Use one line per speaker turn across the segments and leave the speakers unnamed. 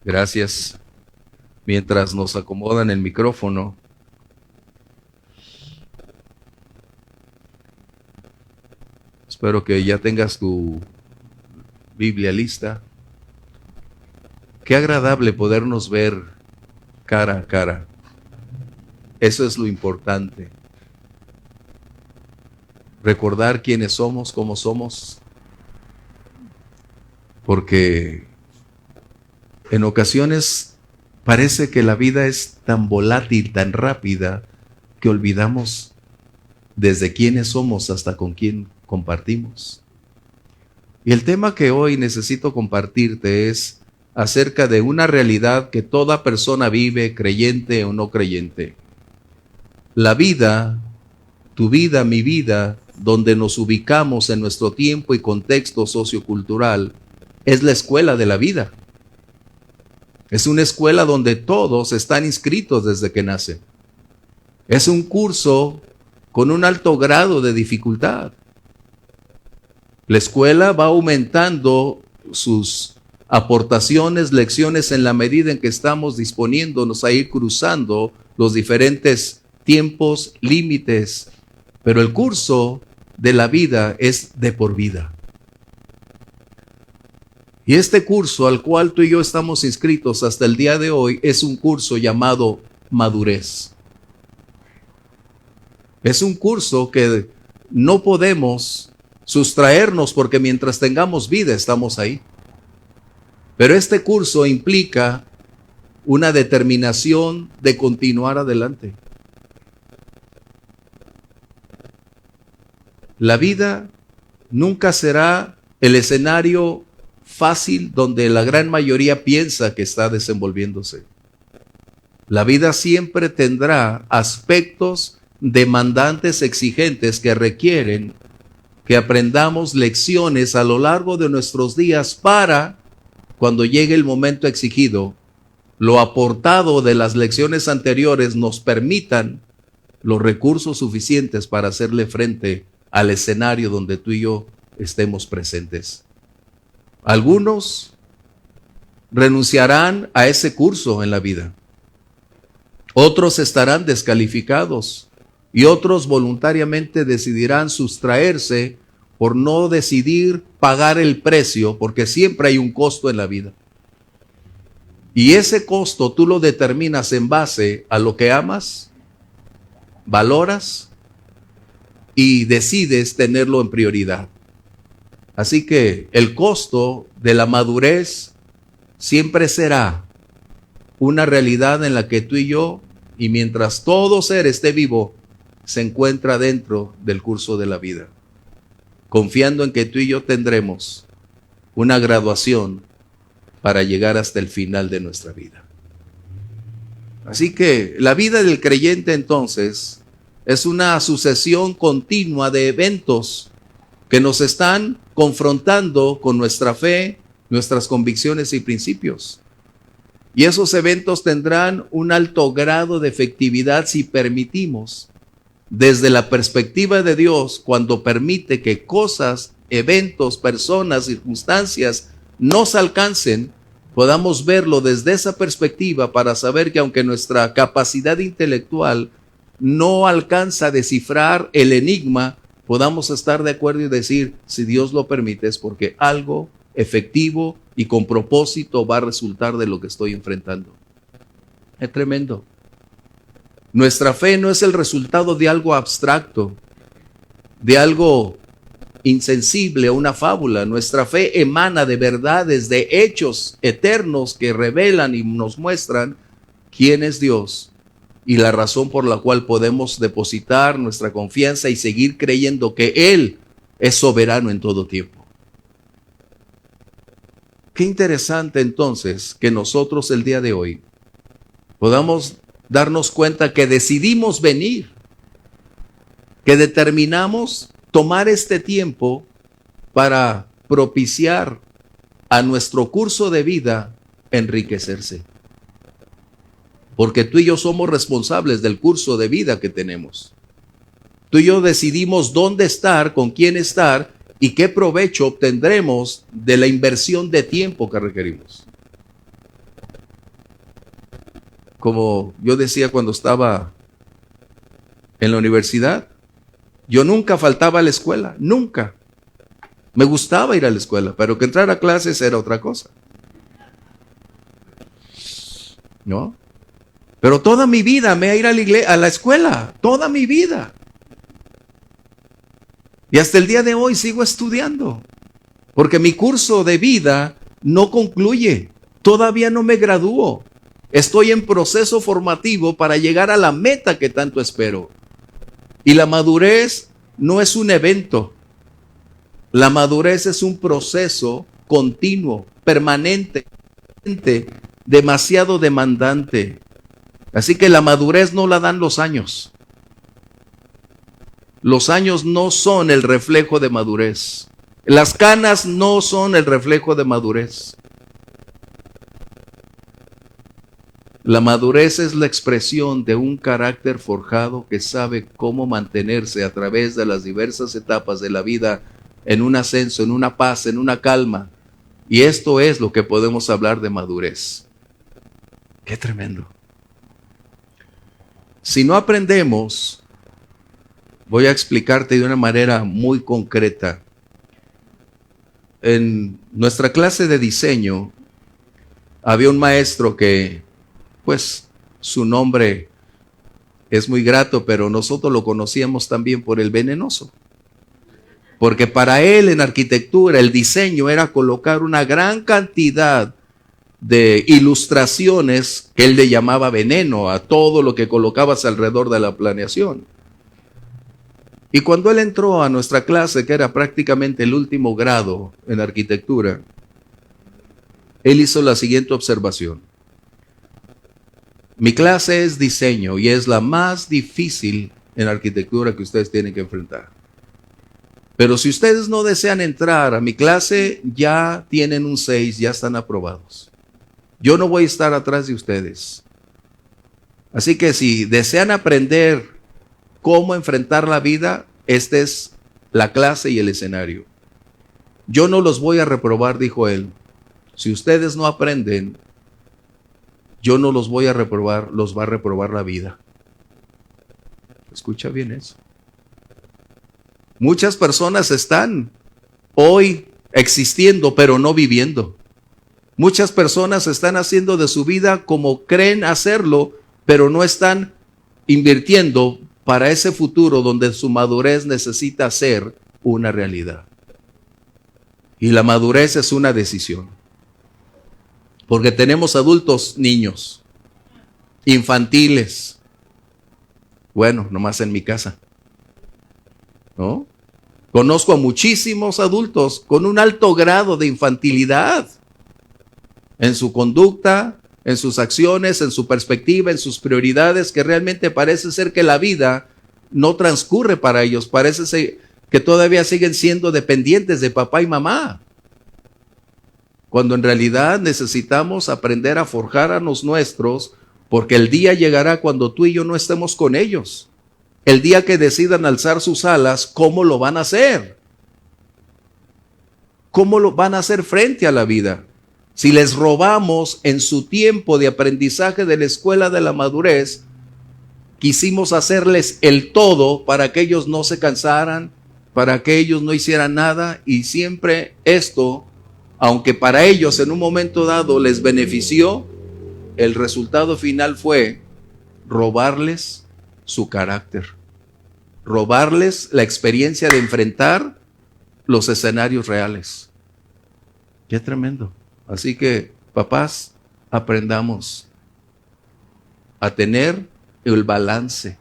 Gracias. Mientras nos acomodan el micrófono, espero que ya tengas tu Biblia lista. Qué agradable podernos ver cara a cara. Eso es lo importante. Recordar quiénes somos, cómo somos, porque en ocasiones parece que la vida es tan volátil, tan rápida, que olvidamos desde quiénes somos hasta con quién compartimos. Y el tema que hoy necesito compartirte es acerca de una realidad que toda persona vive, creyente o no creyente. La vida, tu vida, mi vida, donde nos ubicamos en nuestro tiempo y contexto sociocultural, es la escuela de la vida. Es una escuela donde todos están inscritos desde que nacen. Es un curso con un alto grado de dificultad. La escuela va aumentando sus aportaciones, lecciones en la medida en que estamos disponiéndonos a ir cruzando los diferentes tiempos, límites, pero el curso de la vida es de por vida. Y este curso al cual tú y yo estamos inscritos hasta el día de hoy es un curso llamado madurez. Es un curso que no podemos sustraernos porque mientras tengamos vida estamos ahí. Pero este curso implica una determinación de continuar adelante. La vida nunca será el escenario fácil donde la gran mayoría piensa que está desenvolviéndose. La vida siempre tendrá aspectos demandantes, exigentes, que requieren que aprendamos lecciones a lo largo de nuestros días para, cuando llegue el momento exigido, lo aportado de las lecciones anteriores nos permitan los recursos suficientes para hacerle frente al escenario donde tú y yo estemos presentes. Algunos renunciarán a ese curso en la vida. Otros estarán descalificados y otros voluntariamente decidirán sustraerse por no decidir pagar el precio, porque siempre hay un costo en la vida. Y ese costo tú lo determinas en base a lo que amas, valoras y decides tenerlo en prioridad. Así que el costo de la madurez siempre será una realidad en la que tú y yo, y mientras todo ser esté vivo, se encuentra dentro del curso de la vida, confiando en que tú y yo tendremos una graduación para llegar hasta el final de nuestra vida. Así que la vida del creyente entonces es una sucesión continua de eventos que nos están confrontando con nuestra fe, nuestras convicciones y principios. Y esos eventos tendrán un alto grado de efectividad si permitimos, desde la perspectiva de Dios, cuando permite que cosas, eventos, personas, circunstancias nos alcancen, podamos verlo desde esa perspectiva para saber que aunque nuestra capacidad intelectual no alcanza a descifrar el enigma, podamos estar de acuerdo y decir, si Dios lo permite, es porque algo efectivo y con propósito va a resultar de lo que estoy enfrentando. Es tremendo. Nuestra fe no es el resultado de algo abstracto, de algo insensible o una fábula. Nuestra fe emana de verdades, de hechos eternos que revelan y nos muestran quién es Dios y la razón por la cual podemos depositar nuestra confianza y seguir creyendo que Él es soberano en todo tiempo. Qué interesante entonces que nosotros el día de hoy podamos darnos cuenta que decidimos venir, que determinamos tomar este tiempo para propiciar a nuestro curso de vida enriquecerse. Porque tú y yo somos responsables del curso de vida que tenemos. Tú y yo decidimos dónde estar, con quién estar y qué provecho obtendremos de la inversión de tiempo que requerimos. como yo decía cuando estaba en la universidad, yo nunca faltaba a la escuela, nunca. Me gustaba ir a la escuela, pero que entrar a clases era otra cosa. ¿No? Pero toda mi vida me he ido a la escuela, toda mi vida. Y hasta el día de hoy sigo estudiando, porque mi curso de vida no concluye, todavía no me gradúo. Estoy en proceso formativo para llegar a la meta que tanto espero. Y la madurez no es un evento, la madurez es un proceso continuo, permanente, demasiado demandante. Así que la madurez no la dan los años. Los años no son el reflejo de madurez. Las canas no son el reflejo de madurez. La madurez es la expresión de un carácter forjado que sabe cómo mantenerse a través de las diversas etapas de la vida en un ascenso, en una paz, en una calma. Y esto es lo que podemos hablar de madurez. ¡Qué tremendo! Si no aprendemos, voy a explicarte de una manera muy concreta. En nuestra clase de diseño había un maestro que, pues, su nombre es muy grato, pero nosotros lo conocíamos también por el venenoso. Porque para él en arquitectura el diseño era colocar una gran cantidad de ilustraciones que él le llamaba veneno a todo lo que colocabas alrededor de la planeación. Y cuando él entró a nuestra clase, que era prácticamente el último grado en arquitectura, él hizo la siguiente observación. Mi clase es diseño y es la más difícil en arquitectura que ustedes tienen que enfrentar. Pero si ustedes no desean entrar a mi clase, ya tienen un 6, ya están aprobados. Yo no voy a estar atrás de ustedes. Así que si desean aprender cómo enfrentar la vida, esta es la clase y el escenario. Yo no los voy a reprobar, dijo él. Si ustedes no aprenden, yo no los voy a reprobar, los va a reprobar la vida. Escucha bien eso. Muchas personas están hoy existiendo, pero no viviendo. Muchas personas están haciendo de su vida como creen hacerlo, pero no están invirtiendo para ese futuro donde su madurez necesita ser una realidad. Y la madurez es una decisión. Porque tenemos adultos, niños, infantiles. Bueno, nomás en mi casa. ¿No? Conozco a muchísimos adultos con un alto grado de infantilidad en su conducta, en sus acciones, en su perspectiva, en sus prioridades, que realmente parece ser que la vida no transcurre para ellos, parece ser que todavía siguen siendo dependientes de papá y mamá, cuando en realidad necesitamos aprender a forjar a los nuestros, porque el día llegará cuando tú y yo no estemos con ellos. El día que decidan alzar sus alas, ¿cómo lo van a hacer? ¿Cómo lo van a hacer frente a la vida? Si les robamos en su tiempo de aprendizaje de la escuela de la madurez, quisimos hacerles el todo para que ellos no se cansaran, para que ellos no hicieran nada, y siempre esto, aunque para ellos en un momento dado les benefició, el resultado final fue robarles su carácter, robarles la experiencia de enfrentar los escenarios reales. Qué tremendo. Así que, papás, aprendamos a tener el balance.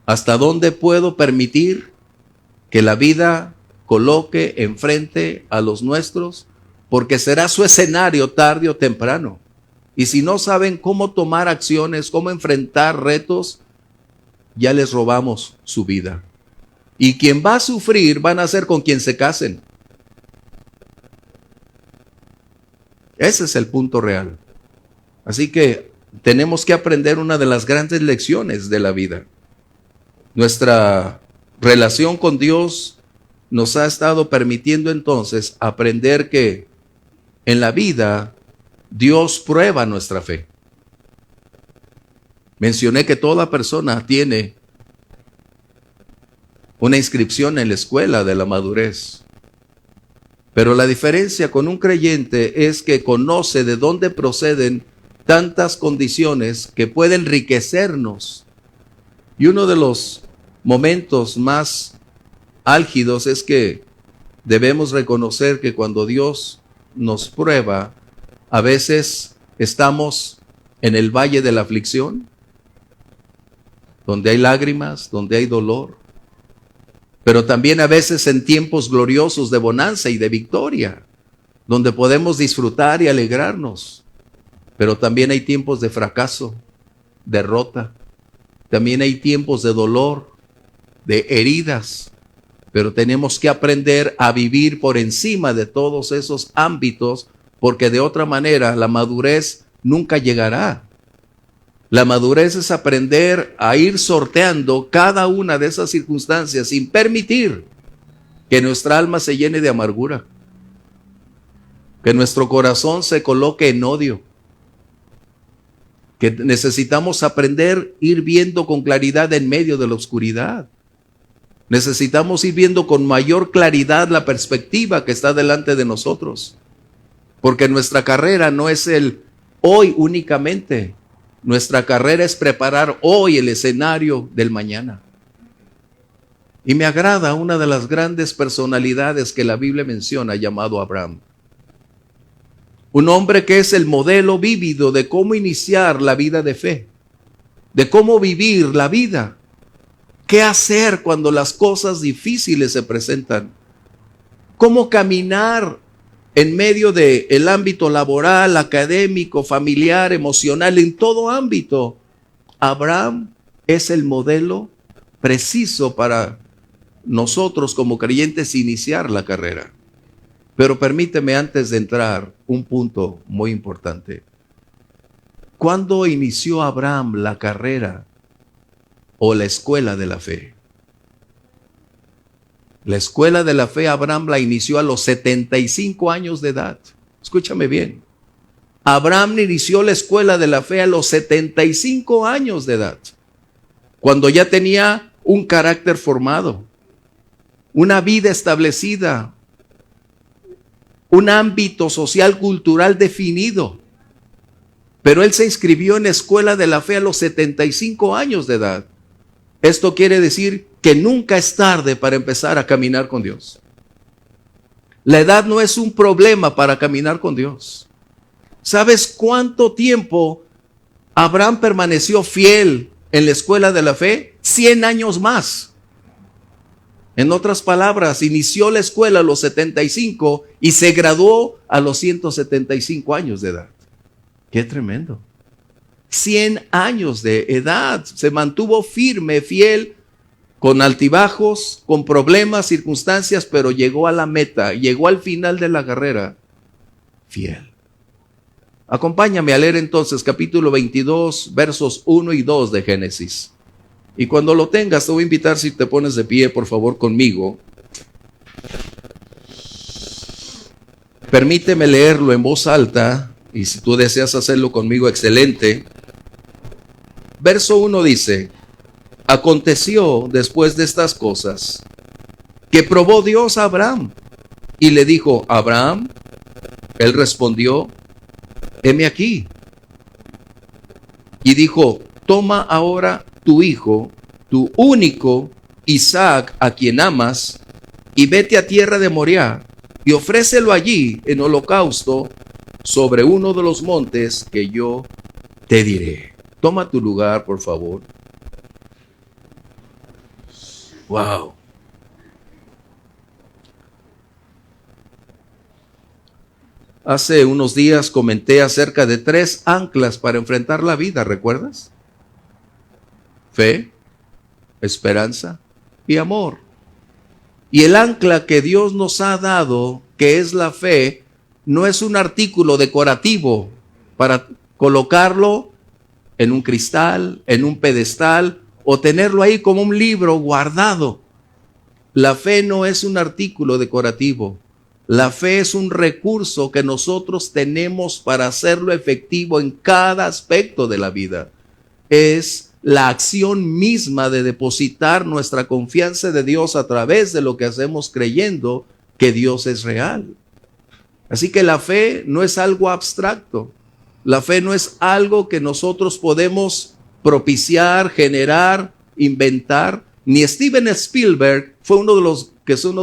¿Hasta dónde puedo permitir que la vida coloque enfrente a los nuestros? Porque será su escenario tarde o temprano. Y si no saben cómo tomar acciones, cómo enfrentar retos, ya les robamos su vida. Y quien va a sufrir van a ser con quien se casen. Ese es el punto real. Así que tenemos que aprender una de las grandes lecciones de la vida. Nuestra relación con Dios nos ha estado permitiendo entonces aprender que en la vida Dios prueba nuestra fe. Mencioné que toda persona tiene una inscripción en la escuela de la madurez. Pero la diferencia con un creyente es que conoce de dónde proceden tantas condiciones que pueden enriquecernos. Y uno de los momentos más álgidos es que debemos reconocer que cuando Dios nos prueba, a veces estamos en el valle de la aflicción, donde hay lágrimas, donde hay dolor, pero también a veces en tiempos gloriosos de bonanza y de victoria, donde podemos disfrutar y alegrarnos. Pero también hay tiempos de fracaso, derrota. También hay tiempos de dolor, de heridas. Pero tenemos que aprender a vivir por encima de todos esos ámbitos, porque de otra manera la madurez nunca llegará. La madurez es aprender a ir sorteando cada una de esas circunstancias sin permitir que nuestra alma se llene de amargura, que nuestro corazón se coloque en odio, que necesitamos aprender a ir viendo con claridad en medio de la oscuridad. Necesitamos ir viendo con mayor claridad la perspectiva que está delante de nosotros, porque nuestra carrera no es el hoy únicamente. Nuestra carrera es preparar hoy el escenario del mañana. Y me agrada una de las grandes personalidades que la Biblia menciona, llamado Abraham. Un hombre que es el modelo vívido de cómo iniciar la vida de fe, de cómo vivir la vida, qué hacer cuando las cosas difíciles se presentan, cómo caminar en medio del ámbito laboral, académico, familiar, emocional, en todo ámbito. Abraham es el modelo preciso para nosotros como creyentes iniciar la carrera. Pero permíteme antes de entrar un punto muy importante. ¿Cuándo inició Abraham la carrera o la escuela de la fe? La escuela de la fe Abraham la inició a los 75 años de edad. Escúchame bien. Abraham inició la escuela de la fe a los 75 años de edad, cuando ya tenía un carácter formado, una vida establecida, un ámbito social cultural definido. Pero él se inscribió en la escuela de la fe a los 75 años de edad. Esto quiere decir que nunca es tarde para empezar a caminar con Dios. La edad no es un problema para caminar con Dios. ¿Sabes cuánto tiempo Abraham permaneció fiel en la escuela de la fe? 100 años más. En otras palabras, inició la escuela a los 75 y se graduó a los 175 años de edad. ¡Qué tremendo! 100 años de edad, se mantuvo firme, fiel, con altibajos, con problemas, circunstancias, pero llegó a la meta, llegó al final de la carrera, fiel. Acompáñame a leer entonces capítulo 22, versos 1 y 2 de Génesis. Y cuando lo tengas, te voy a invitar, si te pones de pie, por favor, conmigo. Permíteme leerlo en voz alta, y si tú deseas hacerlo conmigo, excelente. Verso 1 dice: aconteció después de estas cosas que probó Dios a Abraham y le dijo: Abraham. Él respondió: heme aquí. Y dijo: toma ahora tu hijo, tu único Isaac, a quien amas, y vete a tierra de Moriah y ofrécelo allí en holocausto sobre uno de los montes que yo te diré. Toma tu lugar, por favor. Wow. Hace unos días comenté acerca de 3 anclas para enfrentar la vida, ¿recuerdas? Fe, esperanza y amor. Y el ancla que Dios nos ha dado, que es la fe, no es un artículo decorativo para colocarlo en un cristal, en un pedestal, o tenerlo ahí como un libro guardado. La fe no es un artículo decorativo. La fe es un recurso que nosotros tenemos para hacerlo efectivo en cada aspecto de la vida. es la acción misma de depositar nuestra confianza de Dios a través de lo que hacemos creyendo que Dios es real. Así que la fe no es algo abstracto. La fe no es algo que nosotros podemos propiciar, generar, inventar. Ni Steven Spielberg fue uno de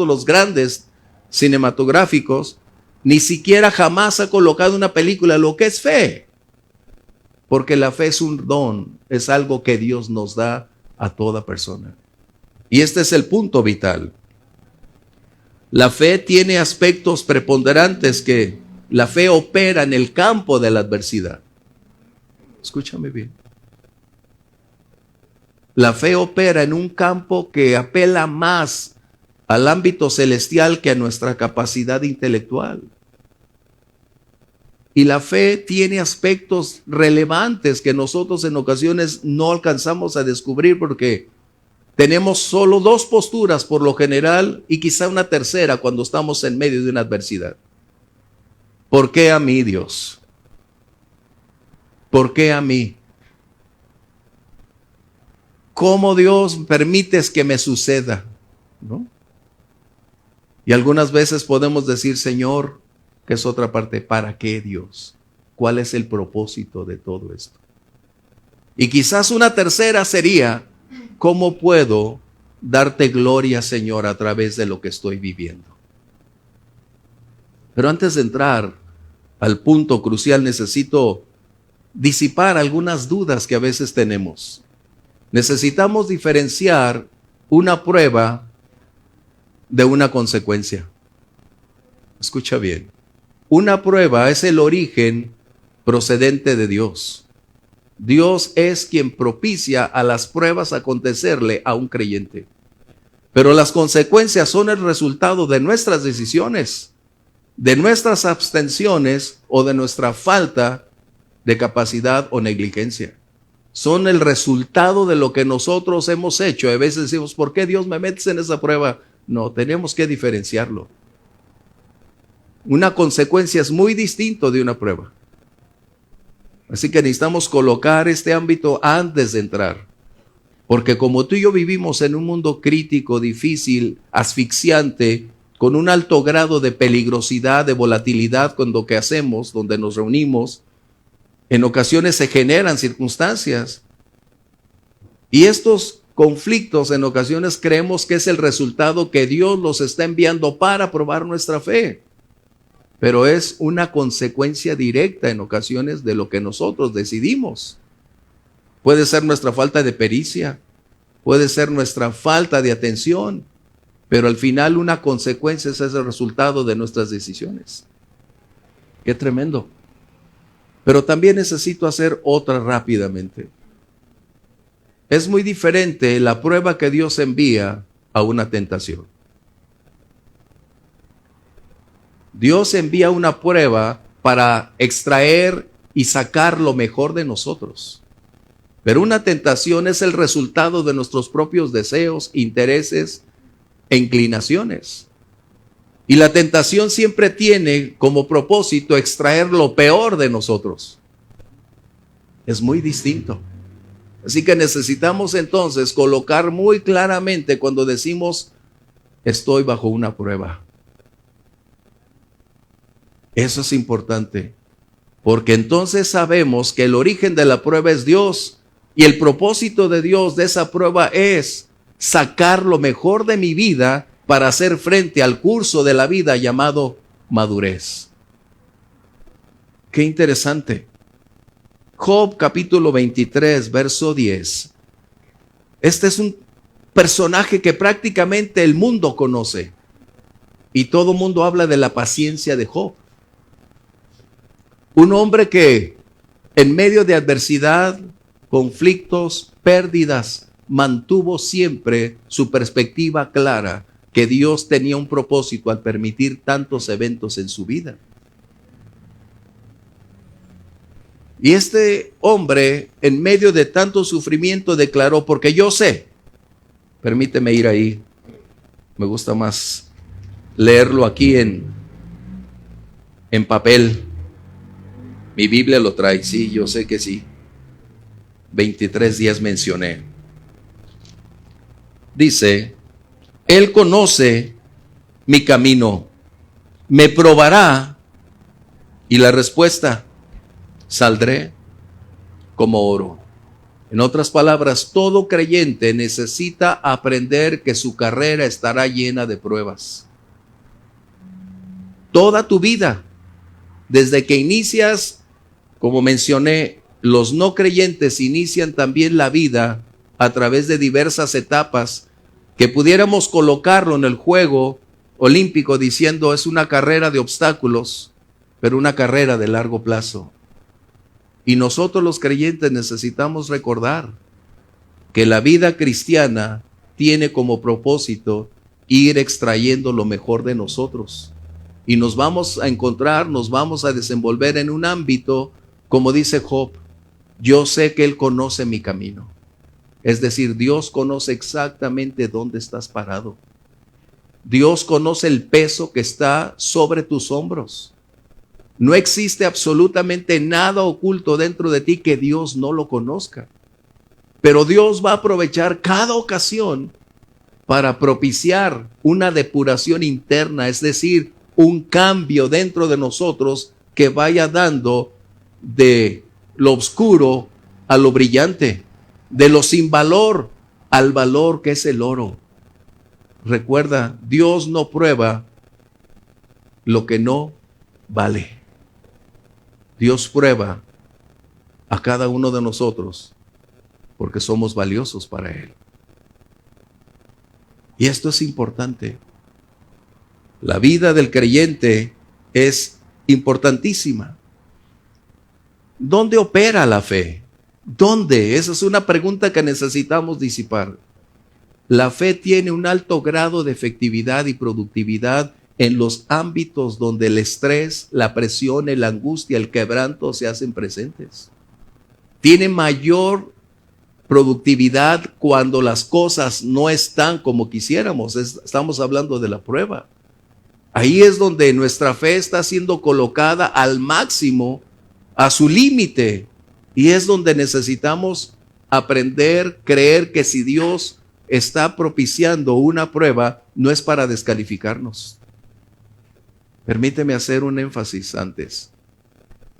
los grandes cinematográficos, ni siquiera jamás ha colocado una película lo que es fe. Porque la fe es un don, es algo que Dios nos da a toda persona. Y este es el punto vital. La fe tiene aspectos preponderantes que la fe opera en el campo de la adversidad. Escúchame bien. La fe opera en un campo que apela más al ámbito celestial que a nuestra capacidad intelectual. Y la fe tiene aspectos relevantes que nosotros en ocasiones no alcanzamos a descubrir porque tenemos solo dos posturas por lo general y quizá una tercera cuando estamos en medio de una adversidad. ¿Por qué a mí, Dios? ¿Por qué a mí? ¿Cómo, Dios, permites que me suceda? ¿No? Y algunas veces podemos decir, Señor, que es otra parte, ¿para qué, Dios? ¿Cuál es el propósito de todo esto? Y quizás una tercera sería, ¿cómo puedo darte gloria, Señor, a través de lo que estoy viviendo? Pero antes de entrar al punto crucial, necesito disipar algunas dudas que a veces tenemos. Necesitamos diferenciar una prueba de una consecuencia. Escucha bien. Una prueba es el origen procedente de Dios. Dios es quien propicia a las pruebas acontecerle a un creyente. Pero las consecuencias son el resultado de nuestras decisiones, de nuestras abstenciones o de nuestra falta de capacidad o negligencia. Son el resultado de lo que nosotros hemos hecho. A veces decimos, ¿por qué Dios me metes en esa prueba? No, tenemos que diferenciarlo. Una consecuencia es muy distinto de una prueba. Así que necesitamos colocar este ámbito antes de entrar. Porque como tú y yo vivimos en un mundo crítico, difícil, asfixiante, con un alto grado de peligrosidad, de volatilidad con lo que hacemos, donde nos reunimos, en ocasiones se generan circunstancias. Y estos conflictos en ocasiones creemos que es el resultado que Dios los está enviando para probar nuestra fe. Pero es una consecuencia directa en ocasiones de lo que nosotros decidimos. Puede ser nuestra falta de pericia, puede ser nuestra falta de atención, pero al final una consecuencia es el resultado de nuestras decisiones. Qué tremendo. Pero también necesito hacer otra rápidamente. Es muy diferente la prueba que Dios envía a una tentación. Dios envía una prueba para extraer y sacar lo mejor de nosotros. Pero una tentación es el resultado de nuestros propios deseos, intereses e inclinaciones. Y la tentación siempre tiene como propósito extraer lo peor de nosotros. Es muy distinto. Así que necesitamos entonces colocar muy claramente cuando decimos estoy bajo una prueba. Eso es importante, porque entonces sabemos que el origen de la prueba es Dios y el propósito de Dios de esa prueba es sacar lo mejor de mi vida para hacer frente al curso de la vida llamado madurez. Qué interesante. Job capítulo 23, verso 10. Este es un personaje que prácticamente el mundo conoce y todo el mundo habla de la paciencia de Job. Un hombre que en medio de adversidad, conflictos, pérdidas, mantuvo siempre su perspectiva clara que Dios tenía un propósito al permitir tantos eventos en su vida. Y este hombre, en medio de tanto sufrimiento, declaró, porque yo sé, permíteme ir ahí, me gusta más leerlo aquí en papel. Mi Biblia lo trae, sí, yo sé que sí. 23:10 mencioné. Dice, Él conoce mi camino, me probará, y la respuesta, saldré como oro. En otras palabras, todo creyente necesita aprender que su carrera estará llena de pruebas. Toda tu vida, desde que inicias, como mencioné, los no creyentes inician también la vida a través de diversas etapas que pudiéramos colocarlo en el juego olímpico diciendo es una carrera de obstáculos, pero una carrera de largo plazo. Y nosotros los creyentes necesitamos recordar que la vida cristiana tiene como propósito ir extrayendo lo mejor de nosotros. Y nos vamos a encontrar, nos vamos a desenvolver en un ámbito, como dice Job, yo sé que Él conoce mi camino. Es decir, Dios conoce exactamente dónde estás parado. Dios conoce el peso que está sobre tus hombros. No existe absolutamente nada oculto dentro de ti que Dios no lo conozca. Pero Dios va a aprovechar cada ocasión para propiciar una depuración interna, es decir, un cambio dentro de nosotros que vaya dando de lo oscuro a lo brillante, de lo sin valor al valor que es el oro. Recuerda, Dios no prueba lo que no vale. Dios prueba a cada uno de nosotros porque somos valiosos para Él. Y esto es importante. La vida del creyente es importantísima. ¿Dónde opera la fe? ¿Dónde? Esa es una pregunta que necesitamos disipar. La fe tiene un alto grado de efectividad y productividad en los ámbitos donde el estrés, la presión, la angustia, el quebranto se hacen presentes. Tiene mayor productividad cuando las cosas no están como quisiéramos. Estamos hablando de la prueba. Ahí es donde nuestra fe está siendo colocada al máximo, a su límite. Y es donde necesitamos aprender, creer que si Dios está propiciando una prueba, no es para descalificarnos. Permíteme hacer un énfasis antes.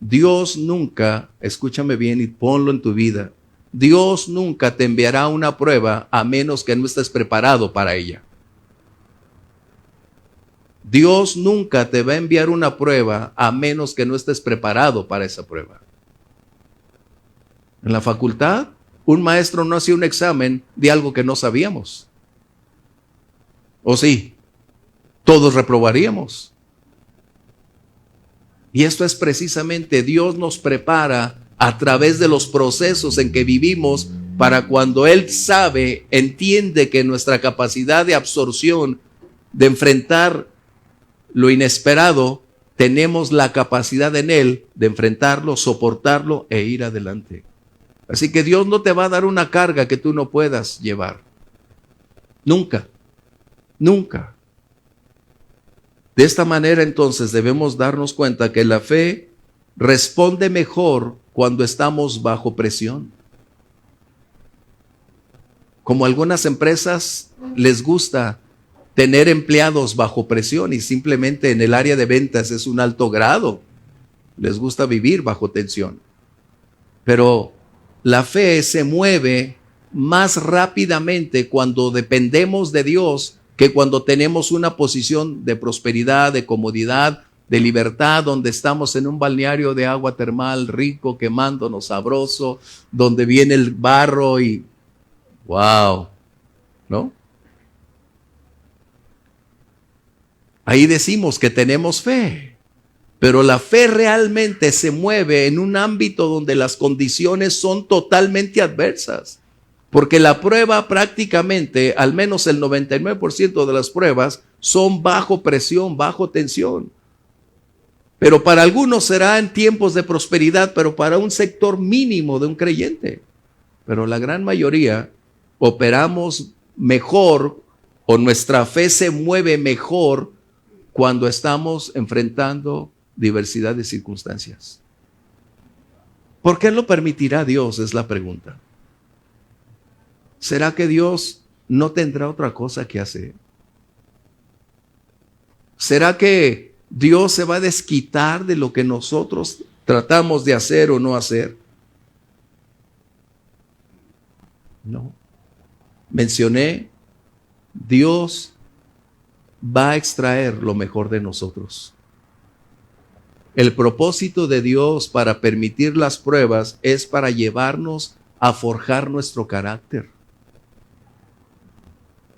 Dios nunca, escúchame bien y ponlo en tu vida, Dios nunca te enviará una prueba a menos que no estés preparado para ella. Dios nunca te va a enviar una prueba a menos que no estés preparado para esa prueba. En la facultad, un maestro no hacía un examen de algo que no sabíamos. ¿O sí? Todos reprobaríamos. Y esto es precisamente, Dios nos prepara a través de los procesos en que vivimos para cuando Él sabe, entiende que nuestra capacidad de absorción, de enfrentar lo inesperado, tenemos la capacidad en Él de enfrentarlo, soportarlo e ir adelante. Así que Dios no te va a dar una carga que tú no puedas llevar. Nunca, nunca. De esta manera entonces debemos darnos cuenta que la fe responde mejor cuando estamos bajo presión. Como algunas empresas les gusta tener empleados bajo presión y simplemente en el área de ventas es un alto grado. Les gusta vivir bajo tensión. Pero la fe se mueve más rápidamente cuando dependemos de Dios que cuando tenemos una posición de prosperidad, de comodidad, de libertad, donde estamos en un balneario de agua termal rico, quemándonos sabroso, donde viene el barro y wow, ¿no? Ahí decimos que tenemos fe, pero la fe realmente se mueve en un ámbito donde las condiciones son totalmente adversas. Porque la prueba prácticamente, al menos el 99% de las pruebas, son bajo presión, bajo tensión. Pero para algunos será en tiempos de prosperidad, pero para un sector mínimo de un creyente. Pero la gran mayoría operamos mejor o nuestra fe se mueve mejor cuando estamos enfrentando diversidad de circunstancias. ¿Por qué lo permitirá Dios? Es la pregunta. ¿será que Dios no tendrá otra cosa que hacer? ¿Será que Dios se va a desquitar de lo que nosotros tratamos de hacer o no hacer? No. Mencioné, Dios va a extraer lo mejor de nosotros. El propósito de Dios para permitir las pruebas es para llevarnos a forjar nuestro carácter.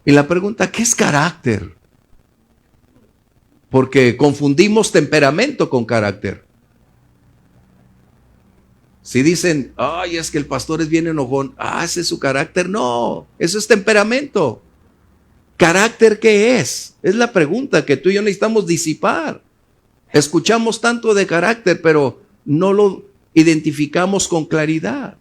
Y la pregunta, ¿qué es carácter? Porque confundimos temperamento con carácter. Si dicen, ay, es que el pastor es bien enojón, ese es su carácter. No, eso es temperamento. ¿Carácter qué es? Es la pregunta que tú y yo necesitamos disipar. Escuchamos tanto de carácter, pero no lo identificamos con claridad.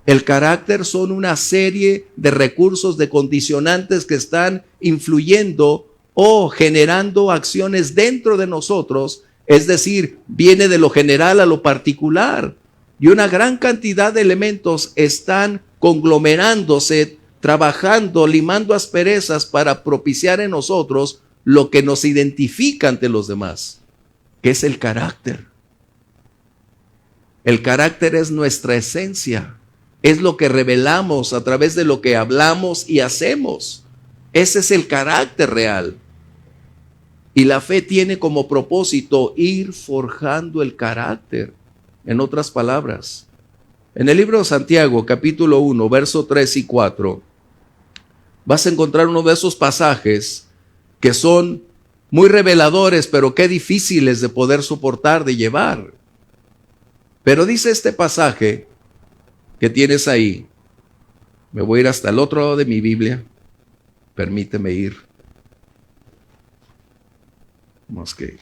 El carácter son una serie de recursos, de condicionantes que están influyendo o generando acciones dentro de nosotros, es decir, viene de lo general a lo particular. Y una gran cantidad de elementos están conglomerándose, trabajando, limando asperezas para propiciar en nosotros lo que nos identifica ante los demás, que es el carácter. El carácter es nuestra esencia, es lo que revelamos a través de lo que hablamos y hacemos. Ese es el carácter real. Y la fe tiene como propósito ir forjando el carácter. En otras palabras, en el libro de Santiago, capítulo 1, verso 3 y 4, vas a encontrar uno de esos pasajes que son muy reveladores, pero qué difíciles de poder soportar, de llevar. Pero dice este pasaje que tienes ahí, me voy a ir hasta el otro lado de mi Biblia, permíteme ir. Más que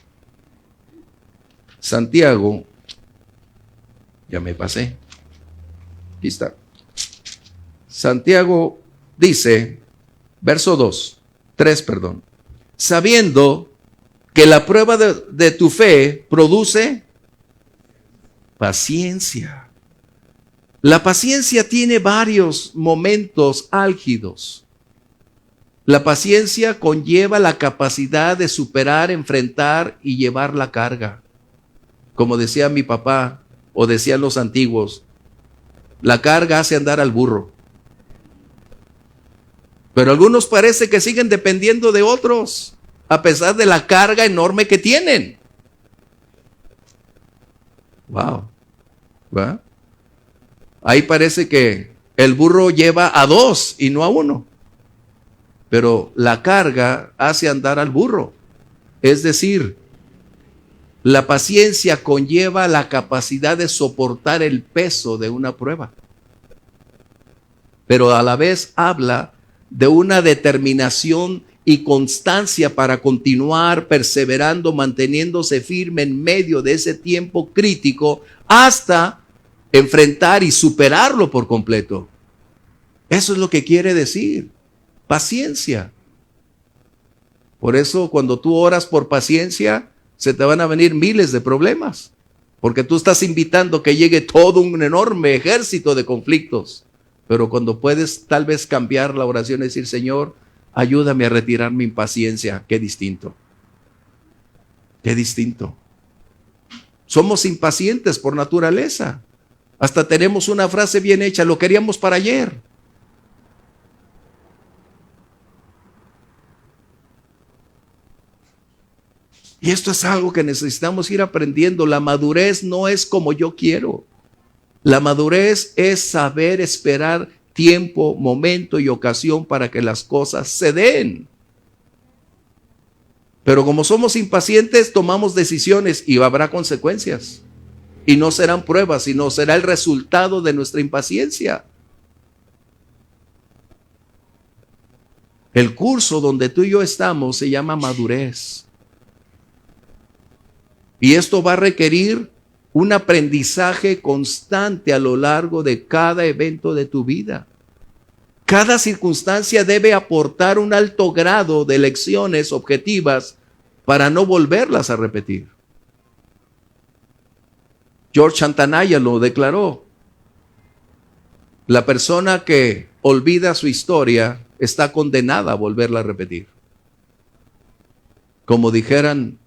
Santiago, ya me pasé. Aquí está. Santiago dice, verso 3, sabiendo que la prueba de tu fe produce paciencia. La paciencia tiene varios momentos álgidos. La paciencia conlleva la capacidad de superar, enfrentar y llevar la carga. Como decía mi papá, o decían los antiguos, la carga hace andar al burro. Pero algunos parece que siguen dependiendo de otros, a pesar de la carga enorme que tienen. Wow. ¿Va? Ahí parece que el burro lleva a 2 y no a 1. Pero la carga hace andar al burro. Es decir, la paciencia conlleva la capacidad de soportar el peso de una prueba. Pero a la vez habla de una determinación y constancia para continuar perseverando, manteniéndose firme en medio de ese tiempo crítico hasta enfrentar y superarlo por completo. Eso es lo que quiere decir. Paciencia. Por eso cuando tú oras por paciencia, se te van a venir miles de problemas, porque tú estás invitando que llegue todo un enorme ejército de conflictos. Pero cuando puedes tal vez cambiar la oración y decir, Señor, ayúdame a retirar mi impaciencia, qué distinto. Qué distinto. Somos impacientes por naturaleza. Hasta tenemos una frase bien hecha, lo queríamos para ayer. Y esto es algo que necesitamos ir aprendiendo. La madurez no es como yo quiero. La madurez es saber esperar tiempo, momento y ocasión para que las cosas se den. Pero como somos impacientes, tomamos decisiones y habrá consecuencias. Y no serán pruebas, sino será el resultado de nuestra impaciencia. El curso donde tú y yo estamos se llama madurez. Y esto va a requerir un aprendizaje constante a lo largo de cada evento de tu vida. Cada circunstancia debe aportar un alto grado de lecciones objetivas para no volverlas a repetir. George Santayana lo declaró. La persona que olvida su historia está condenada a volverla a repetir. Como dijeran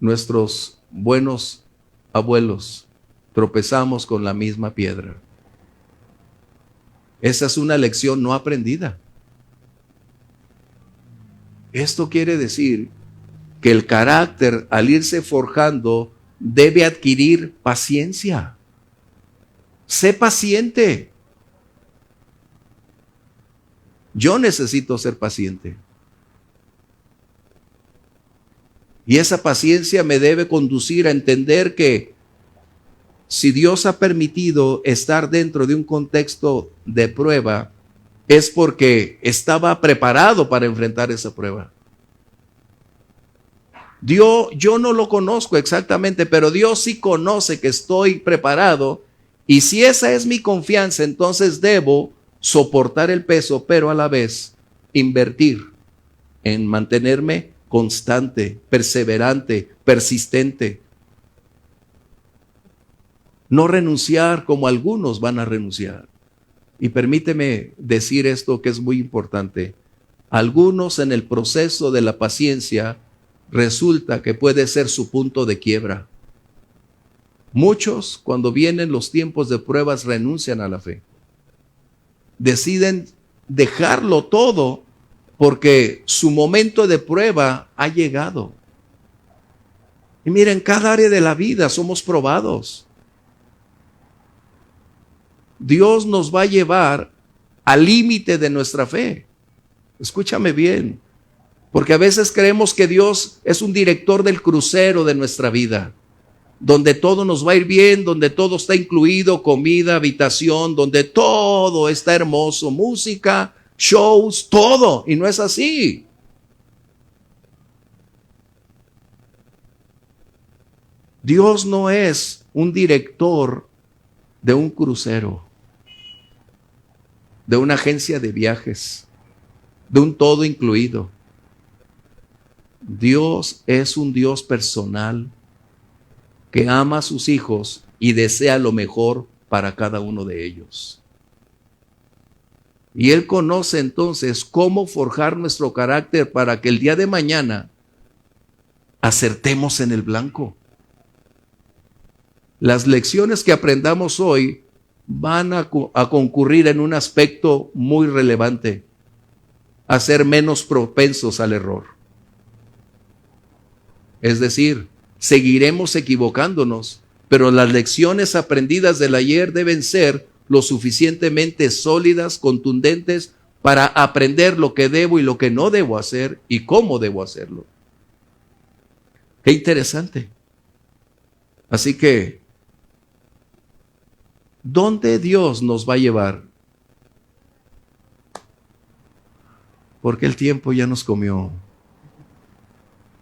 nuestros buenos abuelos, tropezamos con la misma piedra. Esa es una lección no aprendida. Esto quiere decir que el carácter, al irse forjando, debe adquirir paciencia. Sé paciente. Yo necesito ser paciente. Y esa paciencia me debe conducir a entender que si Dios ha permitido estar dentro de un contexto de prueba, es porque estaba preparado para enfrentar esa prueba. Yo no lo conozco exactamente, pero Dios sí conoce que estoy preparado, y si esa es mi confianza, entonces debo soportar el peso, pero a la vez invertir en mantenerme constante, perseverante, persistente. No renunciar como algunos van a renunciar. Y permíteme decir esto que es muy importante. Algunos en el proceso de la paciencia resulta que puede ser su punto de quiebra. Muchos, cuando vienen los tiempos de pruebas, renuncian a la fe. Deciden dejarlo todo porque su momento de prueba ha llegado. Y miren, en cada área de la vida somos probados. Dios nos va a llevar al límite de nuestra fe. Escúchame bien, porque a veces creemos que Dios es un director del crucero de nuestra vida, donde todo nos va a ir bien, donde todo está incluido, comida, habitación, donde todo está hermoso, música, shows, todo, y no es así. Dios no es un director de un crucero, de una agencia de viajes, de un todo incluido. Dios es un Dios personal que ama a sus hijos y desea lo mejor para cada uno de ellos. Y Él conoce entonces cómo forjar nuestro carácter para que el día de mañana acertemos en el blanco. Las lecciones que aprendamos hoy van a concurrir en un aspecto muy relevante: a ser menos propensos al error. Es decir, seguiremos equivocándonos, pero las lecciones aprendidas del ayer deben ser lo suficientemente sólidas, contundentes, para aprender lo que debo y lo que no debo hacer y cómo debo hacerlo. Qué interesante. Así que, ¿dónde Dios nos va a llevar? Porque el tiempo ya nos comió.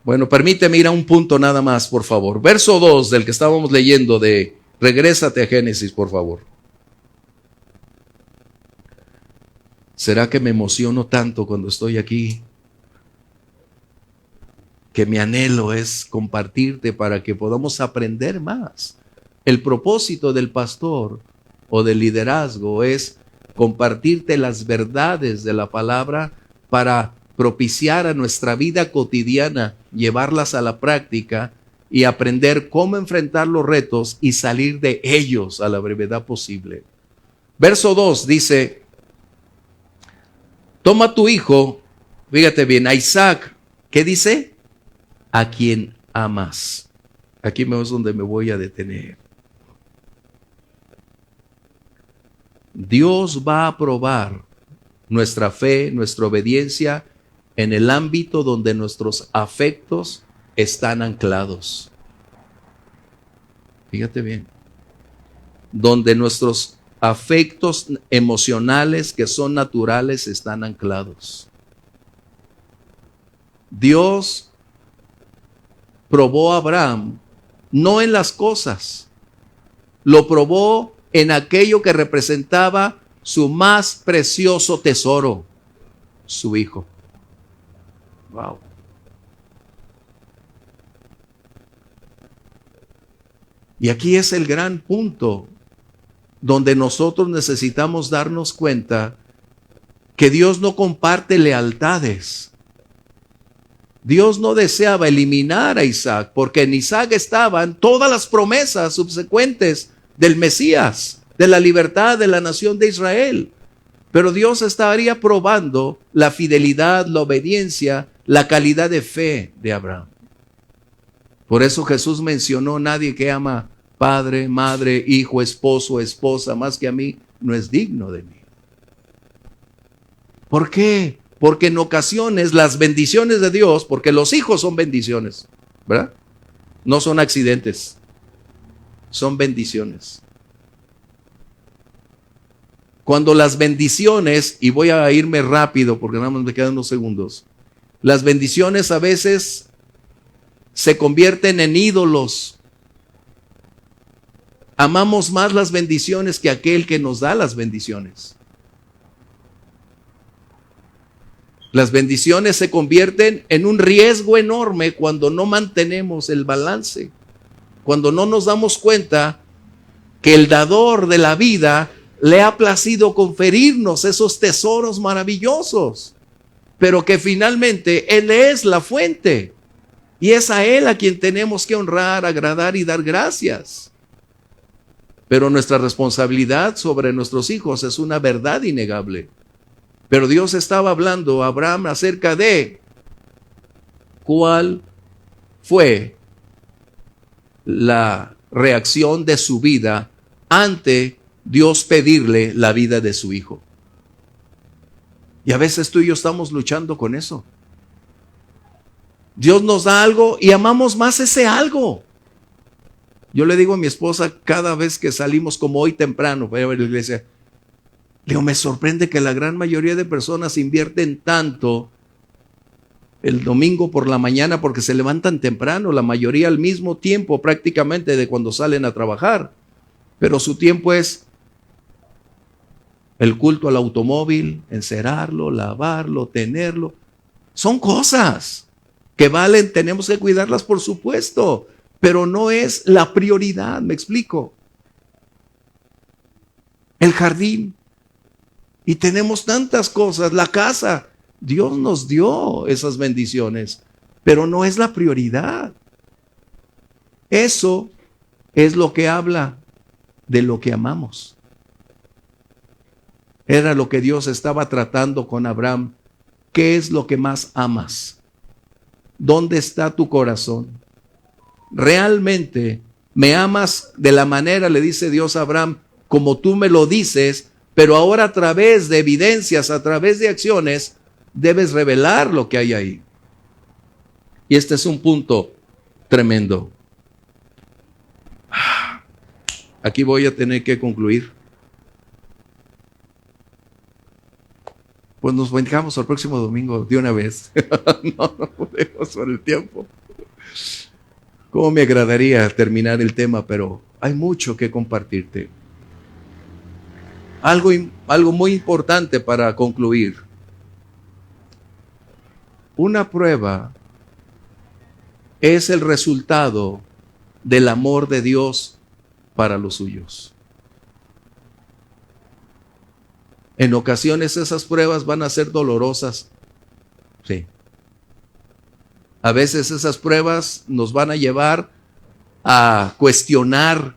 Bueno, permíteme ir a un punto nada más, por favor. Verso 2 del que estábamos leyendo regrésate a Génesis, por favor. ¿Será que me emociono tanto cuando estoy aquí? Que mi anhelo es compartirte para que podamos aprender más. El propósito del pastor o del liderazgo es compartirte las verdades de la palabra para propiciar a nuestra vida cotidiana, llevarlas a la práctica y aprender cómo enfrentar los retos y salir de ellos a la brevedad posible. Verso 2 dice: toma tu hijo, fíjate bien, a Isaac, ¿qué dice? A quien amas. Aquí es donde me voy a detener. Dios va a probar nuestra fe, nuestra obediencia en el ámbito donde nuestros afectos están anclados. Fíjate bien. Donde nuestros afectos emocionales que son naturales están anclados. Dios probó a Abraham no en las cosas, lo probó en aquello que representaba su más precioso tesoro, su hijo. Wow. Y aquí es el gran punto donde nosotros necesitamos darnos cuenta que Dios no comparte lealtades. Dios no deseaba eliminar a Isaac, porque en Isaac estaban todas las promesas subsecuentes del Mesías, de la libertad de la nación de Israel. Pero Dios estaría probando la fidelidad, la obediencia, la calidad de fe de Abraham. Por eso Jesús mencionó: nadie que ama padre, madre, hijo, esposo, esposa, más que a mí, no es digno de mí. ¿Por qué? Porque en ocasiones las bendiciones de Dios, porque los hijos son bendiciones, ¿verdad? No son accidentes, son bendiciones. Cuando las bendiciones, y voy a irme rápido porque nada más me quedan unos segundos, las bendiciones a veces se convierten en ídolos. Amamos más las bendiciones que aquel que nos da las bendiciones. Las bendiciones se convierten en un riesgo enorme cuando no mantenemos el balance, cuando no nos damos cuenta que el dador de la vida le ha placido conferirnos esos tesoros maravillosos, pero que finalmente Él es la fuente y es a Él a quien tenemos que honrar, agradar y dar gracias. Pero nuestra responsabilidad sobre nuestros hijos es una verdad innegable. Pero Dios estaba hablando a Abraham acerca de cuál fue la reacción de su vida ante Dios pedirle la vida de su hijo. Y a veces tú y yo estamos luchando con eso. Dios nos da algo y amamos más ese algo. Yo le digo a mi esposa cada vez que salimos, como hoy temprano para ir a la iglesia, le digo, me sorprende que la gran mayoría de personas invierten tanto el domingo por la mañana porque se levantan temprano, la mayoría al mismo tiempo prácticamente de cuando salen a trabajar. Pero su tiempo es el culto al automóvil, encerarlo, lavarlo, tenerlo. Son cosas que valen, tenemos que cuidarlas por supuesto, pero no es la prioridad, ¿me explico? El jardín. Y tenemos tantas cosas, la casa. Dios nos dio esas bendiciones, pero no es la prioridad. Eso es lo que habla de lo que amamos. Era lo que Dios estaba tratando con Abraham. ¿Qué es lo que más amas? ¿Dónde está tu corazón? ¿Realmente me amas de la manera, le dice Dios a Abraham, como tú me lo dices? Pero ahora a través de evidencias, a través de acciones, debes revelar lo que hay ahí. Y este es un punto tremendo. Aquí voy a tener que concluir. Pues nos dejamos al próximo domingo de una vez. No podemos por el tiempo. Cómo me agradaría terminar el tema, pero hay mucho que compartirte. Algo muy importante para concluir. Una prueba es el resultado del amor de Dios para los suyos. En ocasiones esas pruebas van a ser dolorosas. Sí. A veces esas pruebas nos van a llevar a cuestionar,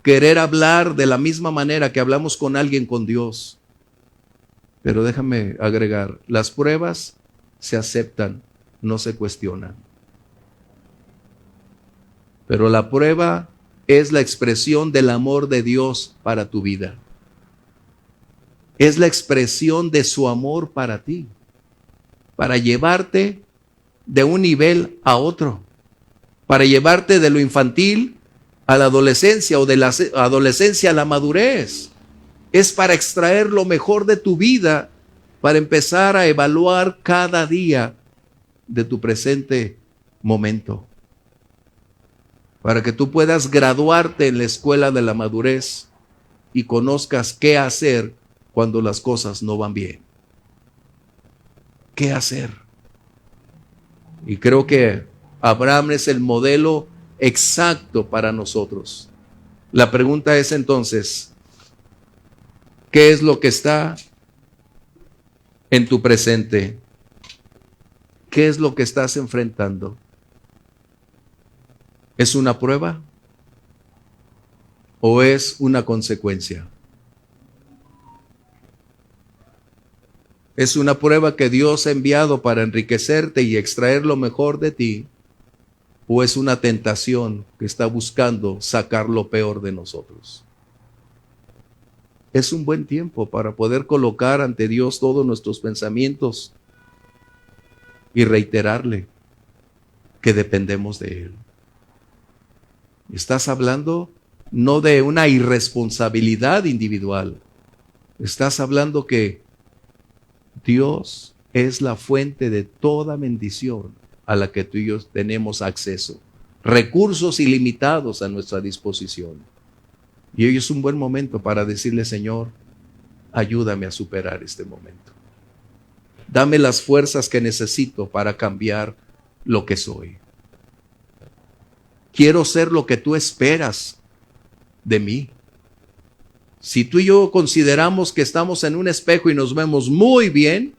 querer hablar de la misma manera que hablamos con alguien con Dios. Pero déjame agregar, las pruebas se aceptan, no se cuestionan. Pero la prueba es la expresión del amor de Dios para tu vida. Es la expresión de su amor para ti, para llevarte de un nivel a otro, para llevarte de lo infantil a la adolescencia o de la adolescencia a la madurez. Es para extraer lo mejor de tu vida, para empezar a evaluar cada día de tu presente momento, para que tú puedas graduarte en la escuela de la madurez y conozcas qué hacer cuando las cosas no van bien. ¿Qué hacer? Y creo que Abraham es el modelo exacto para nosotros. La pregunta es entonces, ¿Qué es lo que está en tu presente? ¿Qué es lo que estás enfrentando? ¿Es una prueba o es una consecuencia? ¿Es una prueba que Dios ha enviado para enriquecerte y extraer lo mejor de ti? ¿O es una tentación que está buscando sacar lo peor de nosotros? Es un buen tiempo para poder colocar ante Dios todos nuestros pensamientos y reiterarle que dependemos de Él. Estás hablando no de una irresponsabilidad individual. Estás hablando que Dios es la fuente de toda bendición a la que tú y yo tenemos acceso. Recursos ilimitados a nuestra disposición. Y hoy es un buen momento para decirle: Señor, ayúdame a superar este momento. Dame las fuerzas que necesito para cambiar lo que soy. Quiero ser lo que tú esperas de mí. Si tú y yo consideramos que estamos en un espejo y nos vemos muy bien,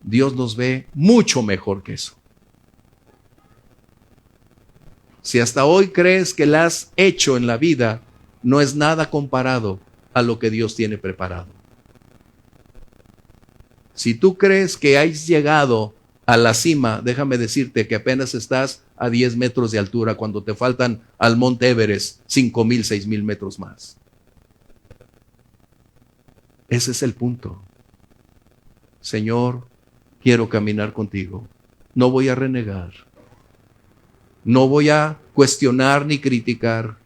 Dios nos ve mucho mejor que eso. Si hasta hoy crees que la has hecho en la vida, no es nada comparado a lo que Dios tiene preparado. Si tú crees que has llegado a la cima, déjame decirte que apenas estás a 10 metros de altura cuando te faltan al Monte Everest 5,000, 6,000 metros más. Ese es el punto. Señor, quiero caminar contigo. No voy a renegar. No voy a cuestionar ni criticar.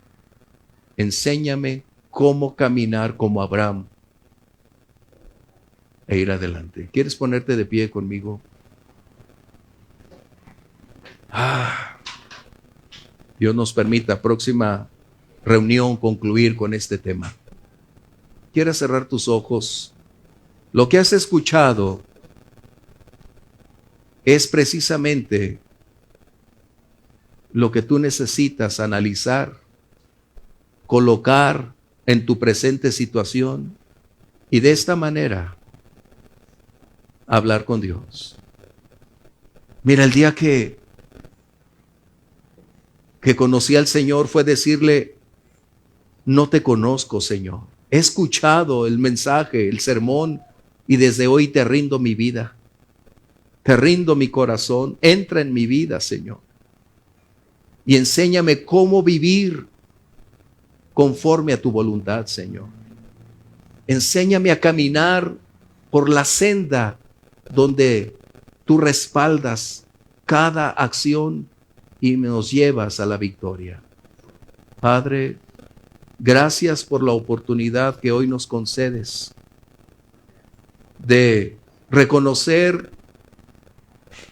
Enséñame cómo caminar como Abraham e ir adelante. ¿Quieres ponerte de pie conmigo? Dios nos permita, próxima reunión, concluir con este tema. ¿Quieres cerrar tus ojos? Lo que has escuchado es precisamente lo que tú necesitas analizar, colocar en tu presente situación y de esta manera hablar con Dios. Mira, el día que conocí al Señor fue decirle: no te conozco, Señor. He escuchado el mensaje, el sermón, y desde hoy te rindo mi vida. Te rindo mi corazón. Entra en mi vida, Señor. Y enséñame cómo vivir conforme a tu voluntad, Señor. Enséñame a caminar por la senda donde tú respaldas cada acción y nos llevas a la victoria. Padre, gracias por la oportunidad que hoy nos concedes de reconocer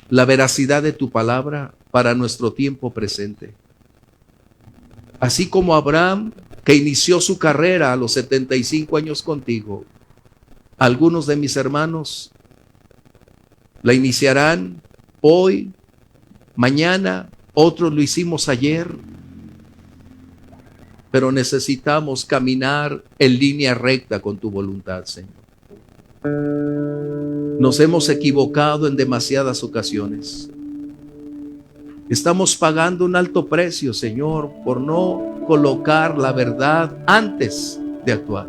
la veracidad de tu palabra para nuestro tiempo presente. Así como Abraham, que inició su carrera a los 75 años contigo, algunos de mis hermanos la iniciarán hoy, mañana, otros lo hicimos ayer, pero necesitamos caminar en línea recta con tu voluntad, Señor. Nos hemos equivocado en demasiadas ocasiones. Estamos pagando un alto precio, Señor, por no colocar la verdad antes de actuar.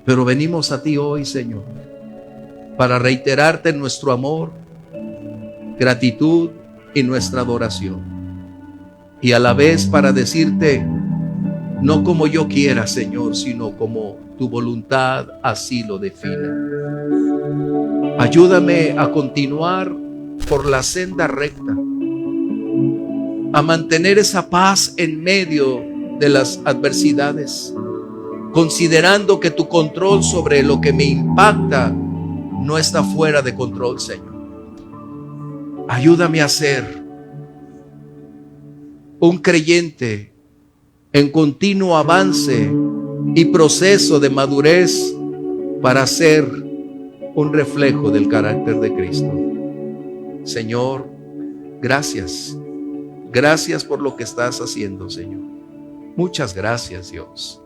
Pero venimos a ti hoy, Señor, para reiterarte nuestro amor, gratitud y nuestra adoración. Y a la vez para decirte: no como yo quiera, Señor, sino como tu voluntad así lo defina. Ayúdame a continuar por la senda recta, a mantener esa paz en medio de las adversidades, considerando que tu control sobre lo que me impacta no está fuera de control, Señor. Ayúdame a ser un creyente en continuo avance y proceso de madurez para ser un reflejo del carácter de Cristo. Señor, gracias. Gracias por lo que estás haciendo, Señor. Muchas gracias, Dios.